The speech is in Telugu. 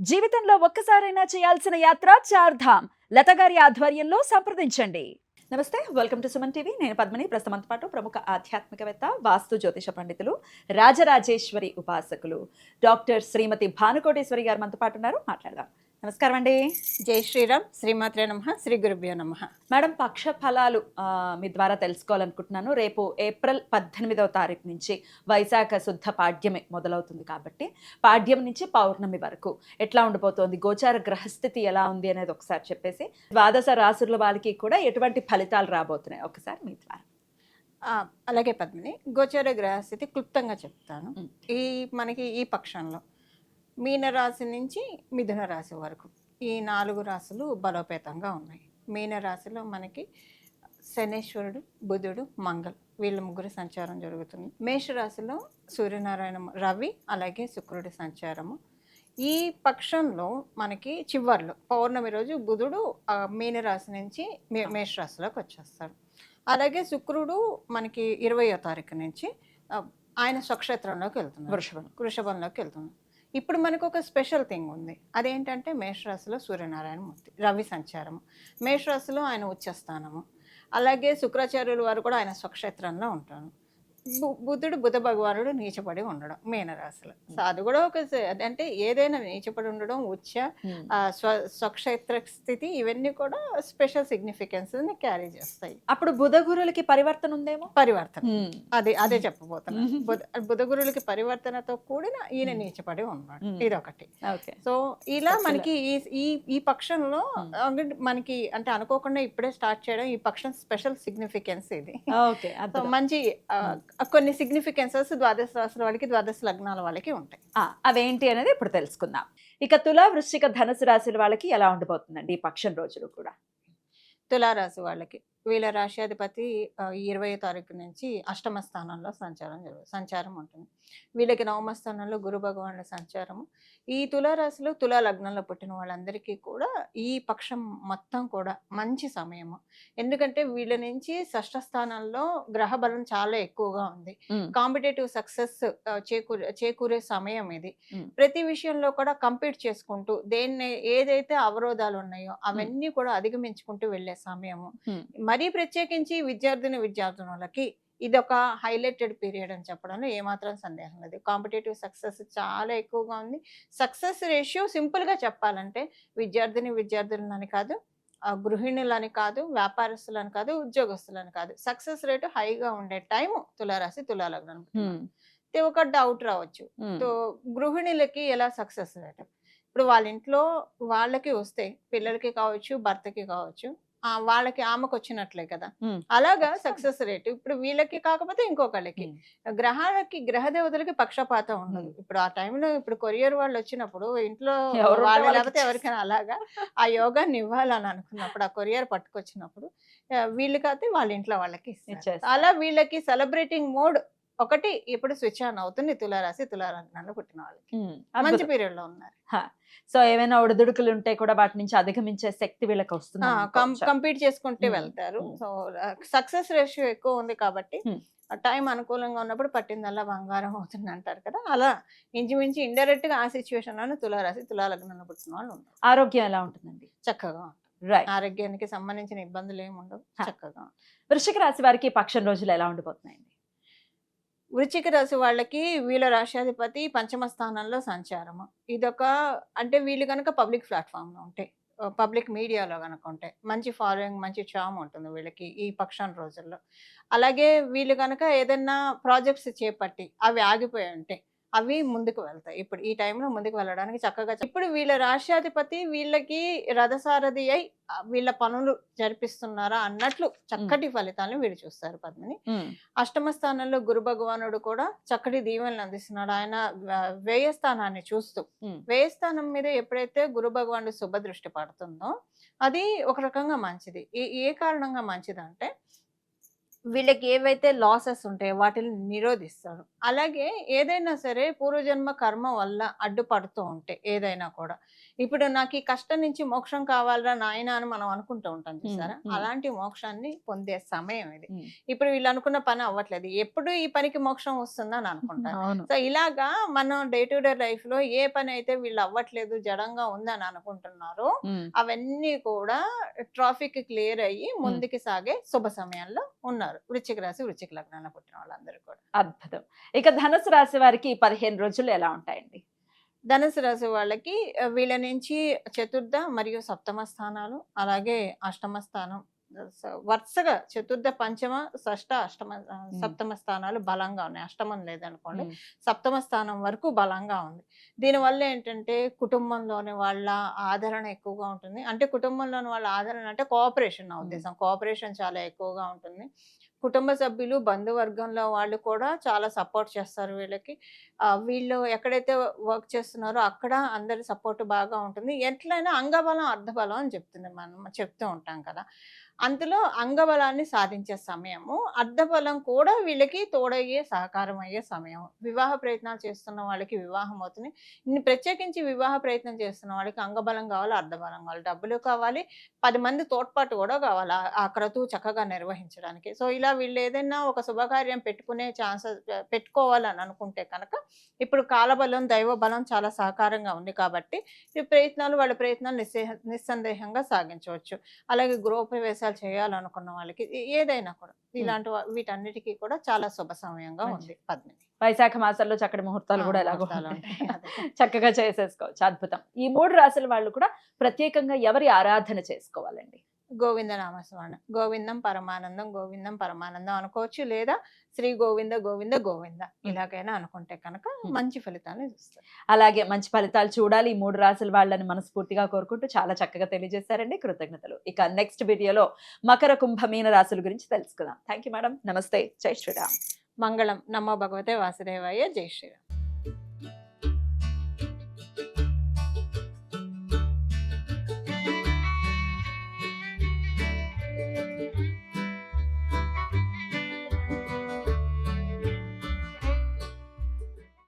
జీవితంలో ఒక్కసారైనా చేయాల్సిన యాత్ర చార్ధామ్. లత గారి ఆధ్వర్యంలో సంప్రదించండి. నమస్తే, వెల్కమ్ టు సుమన్ టీవీ. నేను పద్మిని. ప్రస్తుతంతో పాటు ప్రముఖ ఆధ్యాత్మికవేత్త, వాస్తు జ్యోతిష పండితులు, రాజరాజేశ్వరి ఉపాసకులు డాక్టర్ శ్రీమతి భానుకోటేశ్వరి గారు మనతో పాటు ఉన్నారు. మాట్లాడదాం. నమస్కారం అండి. జై శ్రీరామ్. శ్రీమాత్రే నమః. శ్రీ గురుభ్యో నమః. మేడం, పక్ష ఫలాలు మీ ద్వారా తెలుసుకోవాలనుకుంటున్నాను. రేపు ఏప్రిల్ 18వ తారీఖు నుంచి వైశాఖ శుద్ధ పాడ్యమి మొదలవుతుంది కాబట్టి పాడ్యం నుంచి పౌర్ణమి వరకు ఎట్లా ఉండిపోతుంది, గోచార గ్రహస్థితి ఎలా ఉంది అనేది ఒకసారి చెప్పేసి, ద్వాదశ రాశుల వాళ్ళకి కూడా ఎటువంటి ఫలితాలు రాబోతున్నాయి ఒకసారి మీ ద్వారా. అలాగే పద్మిని, గోచర గ్రహస్థితి క్లుప్తంగా చెప్తాను. మనకి ఈ పక్షంలో మీనరాశి నుంచి మిథున రాశి వరకు ఈ 4 రాశులు బలోపేతంగా ఉన్నాయి. మీనరాశిలో మనకి శనేశ్వరుడు, బుధుడు, మంగళ్ వీళ్ళ ముగ్గురు సంచారం జరుగుతుంది. మేషరాశిలో సూర్యనారాయణ, రవి అలాగే శుక్రుడి సంచారము. ఈ పక్షంలో మనకి చివర్లో పౌర్ణమి రోజు బుధుడు మీనరాశి నుంచి మేషరాశిలోకి వచ్చేస్తాడు. అలాగే శుక్రుడు మనకి 20వ తారీఖు నుంచి ఆయన స్వక్షేత్రంలోకి వెళ్తున్నాడు, వృషభంలోకి వెళ్తున్నాడు. ఇప్పుడు మనకు ఒక స్పెషల్ థింగ్ ఉంది. అదేంటంటే మేషరాశిలో సూర్యనారాయణ మూర్తి, రవి సంచారము. మేషరాశిలో ఆయన ఉచ్చస్థానము. అలాగే శుక్రాచార్యుల వారు కూడా ఆయన స్వక్షేత్రంలో ఉంటారు. బుధుడు, బుధ భగవానుడు నీచపడి ఉండడం మీనరాశిలో. సో అది కూడా ఒక అంటే ఏదైనా నీచపడి ఉండడం, ఉచ్చ, స్వక్షేత్ర స్థితి, ఇవన్నీ కూడా స్పెషల్ సిగ్నిఫికెన్స్ ని క్యారీ చేస్తాయి. అప్పుడు బుధ గురులకి పరివర్తన ఉందేమో. పరివర్తన అదే చెప్పబోతున్నా. బుధ గురులకి పరివర్తనతో కూడిన ఈయన నీచపడి ఉన్నాడు. ఇదొకటి. సో ఇలా మనకి ఈ పక్షంలో మనకి అంటే అనుకోకుండా ఇప్పుడే స్టార్ట్ చేయడం, ఈ పక్షం స్పెషల్ సిగ్నిఫికెన్స్ ఇది. సో మంచి కొన్ని సిగ్నిఫికెన్సెస్ ద్వాదశ రాశుల వాళ్ళకి, ద్వాదశ లగ్నాల వాళ్ళకి ఉంటాయి. అవేంటి అనేది ఇప్పుడు తెలుసుకుందాం. ఇక తుల, వృశ్చిక, ధనుసు రాశుల వాళ్ళకి ఎలా ఉండబోతుందండి ఈ పక్షం రోజులు కూడా? తులారాశి వాళ్ళకి వీళ్ళ రాశ్యాధిపతి 20వ తారీఖు నుంచి అష్టమ స్థానంలో సంచారం ఉంటుంది. వీళ్ళకి నవమ స్థానంలో గురు భగవానుల సంచారము. ఈ తులారాశిలో తులా లగ్నంలో పుట్టిన వాళ్ళందరికీ కూడా ఈ పక్షం మొత్తం కూడా మంచి సమయము. ఎందుకంటే వీళ్ళ నుంచి షష్ఠ స్థానంలో గ్రహ బలం చాలా ఎక్కువగా ఉంది. కాంపిటేటివ్ సక్సెస్ చేకూరే సమయం ఇది. ప్రతి విషయంలో కూడా కంపీట్ చేసుకుంటూ ఏదైతే అవరోధాలు ఉన్నాయో అవన్నీ కూడా అధిగమించుకుంటూ వెళ్లే సమయము. మరీ ప్రత్యేకించి విద్యార్థులకి ఇది ఒక హైలైటెడ్ పీరియడ్ అని చెప్పడంలో ఏమాత్రం సందేహం లేదు. కాంపిటేటివ్ సక్సెస్ చాలా ఎక్కువగా ఉంది. సక్సెస్ రేషియో సింపుల్ గా చెప్పాలంటే విద్యార్థులని కాదు, గృహిణులని కాదు, వ్యాపారస్తులని కాదు, ఉద్యోగస్తులని కాదు, సక్సెస్ రేటు హైగా ఉండే టైం తులారాశి, తులాలగ్నం. ఒక డౌట్ రావచ్చు, గృహిణులకి ఎలా సక్సెస్ రేటు? ఇప్పుడు వాళ్ళ ఇంట్లో వాళ్ళకి వస్తే, పిల్లలకి కావచ్చు, భర్తకి కావచ్చు, వాళ్ళకి ఆమెకు వచ్చినట్లే కదా. అలాగా సక్సెస్ రేట్ ఇప్పుడు వీళ్ళకి కాకపోతే ఇంకొకళ్ళకి. గ్రహ దేవతలకి పక్షపాతం ఉండదు. ఇప్పుడు ఆ టైంలో ఇప్పుడు కొరియర్ వాళ్ళు వచ్చినప్పుడు ఇంట్లో వాళ్ళు లేకపోతే ఎవరికైనా అలాగా ఆ యోగాన్ని ఇవ్వాలని అనుకున్నప్పుడు, ఆ కొరియర్ పట్టుకొచ్చినప్పుడు వీళ్ళకైతే వాళ్ళ ఇంట్లో వాళ్ళకి ఇస్తారు. అలా వీళ్ళకి సెలబ్రేటింగ్ మోడ్ ఒకటి ఇప్పుడు స్విచ్ ఆన్ అవుతుంది తులారాశి, తులాలగ్నంలో పుట్టిన వాళ్ళకి. మంచి పీరియడ్ లో ఉన్నారు. సో ఏమైనా ఒడిదుడుకులు ఉంటే కూడా వాటి నుంచి అధిగమించే శక్తి వీళ్ళకి వస్తుంది, కంపీట్ చేసుకుంటే వెళ్తారు. సో సక్సెస్ రేషియో ఎక్కువ ఉంది కాబట్టి టైం అనుకూలంగా ఉన్నప్పుడు పట్టిందల్లా బంగారం అవుతుంది అంటారు కదా. అలా ఇంచుమించు ఇండైరెక్ట్ గా ఆ సిచ్యువేషన్ లోనే తులారాశి, తులాలగ్నంలో పుట్టిన వాళ్ళు ఉంటారు. ఆరోగ్యం ఎలా ఉంటుందండి? చక్కగా ఉంటుంది. ఆరోగ్యానికి సంబంధించిన ఇబ్బందులు ఏమి ఉండవు, చక్కగా. వృశ్చిక రాశి వారికి పక్షం రోజులు ఎలా ఉండిపోతున్నాయండి? వృశ్చిక రాశి వాళ్ళకి వీళ్ళ రాశ్యాధిపతి పంచమ స్థానంలో సంచారము. ఇదొక అంటే వీళ్ళు కనుక పబ్లిక్ ప్లాట్ఫామ్ లో ఉంటాయి, పబ్లిక్ మీడియాలో కనుక ఉంటాయి, మంచి ఫాలోయింగ్, మంచి చామ్ ఉంటుంది వీళ్ళకి ఈ పక్షం రోజుల్లో. అలాగే వీళ్ళు కనుక ఏదైనా ప్రాజెక్ట్స్ చేపట్టి అవి ఆగిపోయి ఉంటాయి, అవి ముందుకు వెళ్తాయి. ఇప్పుడు ఈ టైంలో ముందుకు వెళ్ళడానికి చక్కగా. ఇప్పుడు వీళ్ళ రాశ్యాధిపతి వీళ్ళకి రథసారథి అయి వీళ్ళ పనులు జరిపిస్తున్నారా అన్నట్లు చక్కటి ఫలితాలను వీళ్ళు చూస్తారు పద్మిని. అష్టమ స్థానంలో గురు భగవానుడు కూడా చక్కటి దీవెనలు అందిస్తున్నాడు. ఆయన వ్యయ స్థానాన్ని చూస్తూ, వ్యయ స్థానం మీద ఎప్పుడైతే గురు భగవానుడు శుభ దృష్టి పడుతుందో అది ఒక రకంగా మంచిది. ఏ కారణంగా మంచిది అంటే వీళ్ళకి ఏవైతే లాసెస్ ఉంటాయో వాటిని నిరోధిస్తారు. అలాగే ఏదైనా సరే పూర్వజన్మ కర్మ వల్ల అడ్డుపడుతూ ఉంటే ఏదైనా కూడా. ఇప్పుడు నాకు ఈ కష్టం నుంచి మోక్షం కావాలిరా నాయనా అని మనం అనుకుంటూ ఉంటాం చూసారా? అలాంటి మోక్షాన్ని పొందే సమయం ఇది. ఇప్పుడు వీళ్ళు అనుకున్న పని అవ్వట్లేదు. ఎప్పుడు ఈ పనికి మోక్షం వస్తుందని అనుకుంటారు. అవును. సో ఇలాగా మనం డే టు డే లైఫ్‌లో ఏ పని అయితే వీళ్ళు అవ్వట్లేదు, జడంగా ఉందని అనుకుంటున్నారో అవన్నీ కూడా ట్రాఫిక్ క్లియర్ అయ్యి ముందుకు సాగే శుభ సమయంలో ఉన్నారు. వృశ్చిక రాశి, వృశ్చిక లగ్నంలో పుట్టిన వాళ్ళందరూ కూడా. అద్భుతం. ఇక ధనుసు రాశి వారికి 15 రోజులు ఎలా ఉంటాయండి? ధనుసు రాశి వాళ్ళకి వీళ్ళ నుంచి చతుర్థ మరియు సప్తమ స్థానాలు, అలాగే అష్టమ స్థానం వరుసగా చతుర్థ, పంచమ, షష్ఠ, అష్టమ, సప్తమ స్థానాలు బలంగా ఉన్నాయి. అష్టమం లేదనుకోండి, సప్తమ స్థానం వరకు బలంగా ఉంది. దీనివల్ల ఏంటంటే కుటుంబంలోని వాళ్ళ ఆదరణ ఎక్కువగా ఉంటుంది. అంటే కుటుంబంలోని వాళ్ళ ఆదరణ అంటే కోఆపరేషన్, నా ఉద్దేశం కోఆపరేషన్ చాలా ఎక్కువగా ఉంటుంది. కుటుంబ సభ్యులు, బంధువర్గంలో వాళ్ళు కూడా చాలా సపోర్ట్ చేస్తారు వీళ్ళకి. వీళ్ళు ఎక్కడైతే వర్క్ చేస్తున్నారో అక్కడ అందరి సపోర్ట్ బాగా ఉంటుంది. ఎట్లైనా అంగబలం, అర్ధబలం అని మనం చెప్తూ ఉంటాం కదా! అందులో అంగబలాన్ని సాధించే సమయము, అర్ధబలం కూడా వీళ్ళకి తోడయ్యే, సహకారం అయ్యే సమయం. వివాహ ప్రయత్నాలు చేస్తున్న వాళ్ళకి వివాహం అవుతుంది. ప్రత్యేకించి వివాహ ప్రయత్నం చేస్తున్న వాళ్ళకి అంగబలం కావాలి, అర్ధబలం కావాలి, డబ్బులు కావాలి, 10 మంది తోడ్పాటు కూడా కావాలి ఆ క్రతువు చక్కగా నిర్వహించడానికి. సో ఇలా వీళ్ళు ఏదైనా ఒక శుభకార్యం పెట్టుకునే ఛాన్సెస్ పెట్టుకోవాలని అనుకుంటే కనుక ఇప్పుడు కాలబలం, దైవ బలం చాలా సహకారంగా ఉంది కాబట్టి ఈ వాళ్ళ ప్రయత్నాలు నిస్సందేహంగా సాగించవచ్చు. అలాగే గృహప్రవేశాలు చేయాలనుకున్న వాళ్ళకి ఏదైనా కూడా ఇలాంటి వీటన్నిటికీ కూడా చాలా శుభ సమయంగా ఉంది పద్మిని. వైశాఖ మాసంలో చక్కటి ముహూర్తాలు కూడా ఎలాగో చక్కగా చేసేసుకోవచ్చు. అద్భుతం. ఈ 3 రాశుల వాళ్ళు కూడా ప్రత్యేకంగా ఎవరి ఆరాధన చేసుకోవాలండి? గోవింద నామస్మరణ. గోవిందం పరమానందం, గోవిందం పరమానందం అనుకోవచ్చు. లేదా శ్రీ గోవింద గోవింద గోవింద ఇలాగైనా అనుకుంటే కనుక మంచి ఫలితాన్ని చూస్తారు. అలాగే మంచి ఫలితాలు చూడాలి ఈ 3 రాశుల వాళ్ళని మనస్ఫూర్తిగా కోరుకుంటూ చాలా చక్కగా తెలియజేశారండి. కృతజ్ఞతలు. ఇక నెక్స్ట్ వీడియోలో మకర, కుంభ, మీన రాశుల గురించి తెలుసుకుందాం. Thank you madam. నమస్తే. జై శ్రీరామ్. మంగళం. నమో భగవతే వాసుదేవాయ. జై శ్రీరామ్.